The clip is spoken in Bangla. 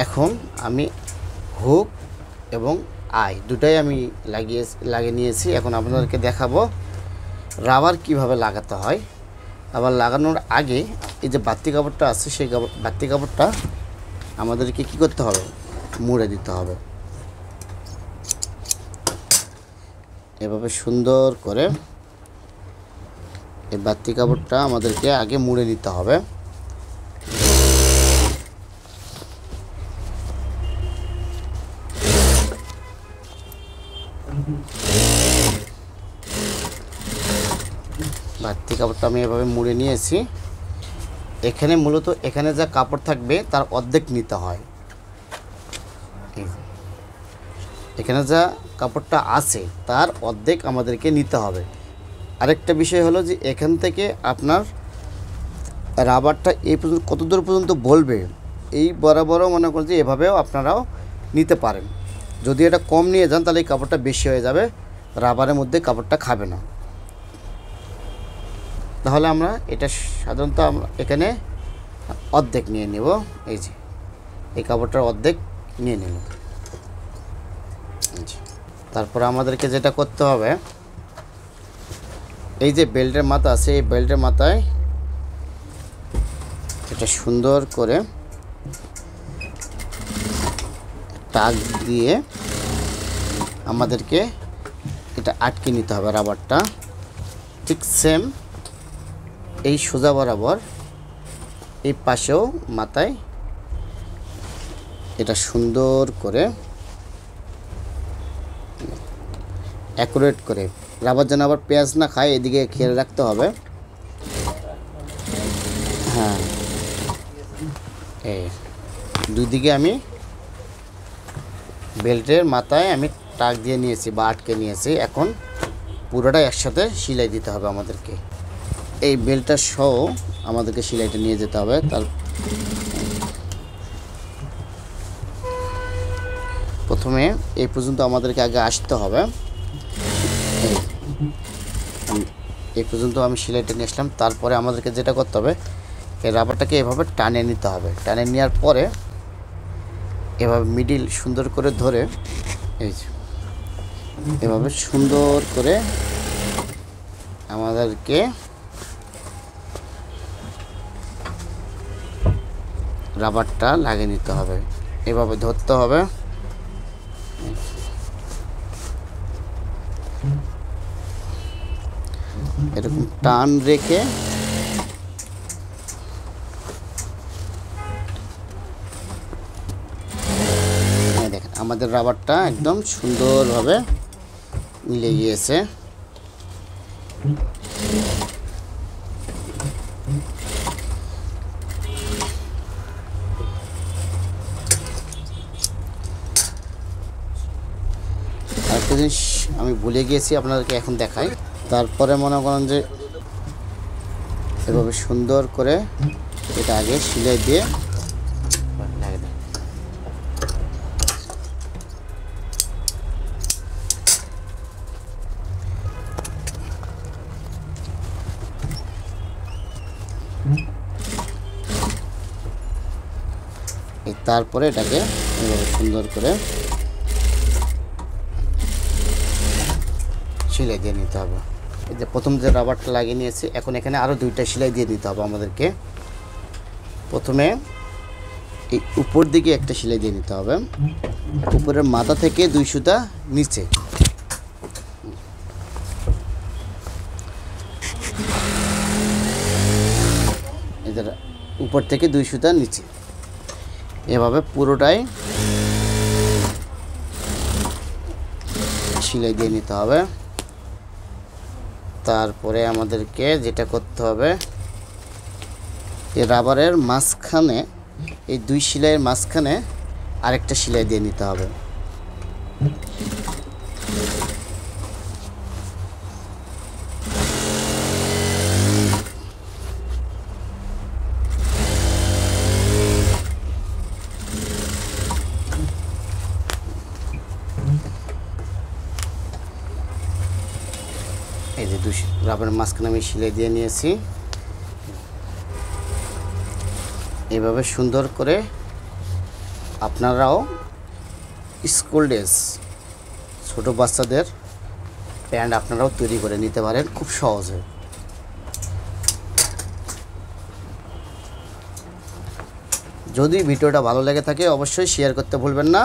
এখন আমি হুক এবং আই দুটাই আমি লাগিয়ে নিয়েছি। এখন আপনাদেরকে দেখাবো রাবার কিভাবে লাগাতে হয়। রাবার লাগানোর আগে এই যে বাড়তি কাপড়টা আছে সেই বাড়তি কাপড়টা আমাদেরকে কি করতে হবে, মুড়ে দিতে হবে। এভাবে সুন্দর করে এই বাড়তি কাপড়টা আমাদেরকে আগে মুড়ে নিতে হবে। বাড়তি কাপড়টা আমি এভাবে মুড়ে নিয়েছি। এখানে মূলত এখানে যা কাপড় থাকবে তার অর্ধেক নিতে হয়। এখানে যা কাপড়টা আছে তার অর্ধেক আমাদেরকে নিতে হবে। আরেকটা বিষয় হলো যে এখান থেকে আপনার রাবারটা এই পর্যন্ত কত দূর পর্যন্ত বলবে, এই বরাবরও মনে করেন যে এভাবেও আপনারাও নিতে পারেন। যদি এটা কম নিয়ে যান তাহলে এই কাপড়টা বেশি হয়ে যাবে, রাবারের মধ্যে কাপড়টা খাবে না। তাহলে আমরা এটা সাধারণত আমরা এখানে অর্ধেক নিয়ে নেব। এই যে এই কাপড়টার অর্ধেক নিয়ে নেব। তারপর আমাদেরকে যেটা করতে হবে, এই যে বেল্টের মাথা আছে এই বেল্টের মাথায় এটা সুন্দর করে টাক দিয়ে আমাদেরকে এটা আটকে নিতে হবে রাবারটা। ঠিক সেম এই সোজা বরাবর এই পাশেও মাথায় এটা সুন্দর করে অ্যাকুরেট করে, রাবার যেন আবার পেঁয়াজ না খায় এদিকে খেয়াল রাখতে হবে। হ্যাঁ, এই দুদিকে আমি বেল্টের মাথায় আমি টাক দিয়ে নিয়েছি বা আটকে নিয়েছি। এখন পুরোটা একসাথে সেলাই দিতে হবে আমাদেরকে। এই বেল্টটা সহ আমাদেরকে সেলাইটা নিয়ে যেতে হবে। তার প্রথমে এই পর্যন্ত আমাদেরকে আগে আসতে হবে। এই পর্যন্ত আমি সেলাইটা নিয়ে আসলাম। তারপরে আমাদেরকে যেটা করতে হবে, এই রাবারটাকে এভাবে টানে নিতে হবে। টানে নেওয়ার পরে এভাবে মিডিল সুন্দর করে ধরে এই এভাবে সুন্দর করে আমাদেরকে রাবারটা লাগিয়ে নিতে হবে। এভাবে ধরতে হবে। এরকম টান রেখে দেখেন আমাদের রাবারটা একদম সুন্দরভাবে মিলে গিয়েছে। আরেকটা জিনিস আমি ভুলে গিয়েছি আপনাদেরকে এখন দেখাই। তারপরে মনে করেন যে এভাবে সুন্দর করে এটা আগে সেলাই দিয়ে লাগিয়ে দেন। তারপরে এটাকে এভাবে সুন্দর করে সেলাই দিয়ে নিতে হবে। এই যে প্রথম যে রাবারটা লাগিয়ে নিয়েছি, এখন এখানে আরও দুইটা সেলাই দিয়ে দিতে হবে আমাদেরকে। প্রথমে এই উপর দিকে একটা সেলাই দিয়ে নিতে হবে, উপরের মাথা থেকে 2 সুতা নিচে। এদের উপর থেকে 2 সুতা নিচে, এভাবে পুরোটাই সেলাই দিয়ে নিতে হবে। তারপরে আমাদেরকে যেটা করতে হবে, এই রাবারের মাঝখানে এই 2 সেলাইয়ের মাঝখানে আরেকটা সেলাই দিয়ে নিতে হবে। এই যে রাবারের মাঝখানে আমি সেলাই দিয়ে নিয়েছি। এভাবে সুন্দর করে আপনারাও স্কুল ড্রেস ছোটো বাচ্চাদের প্যান্ট আপনারাও তৈরি করে নিতে পারেন খুব সহজে। যদি ভিডিওটা ভালো লেগে থাকে অবশ্যই শেয়ার করতে ভুলবেন না।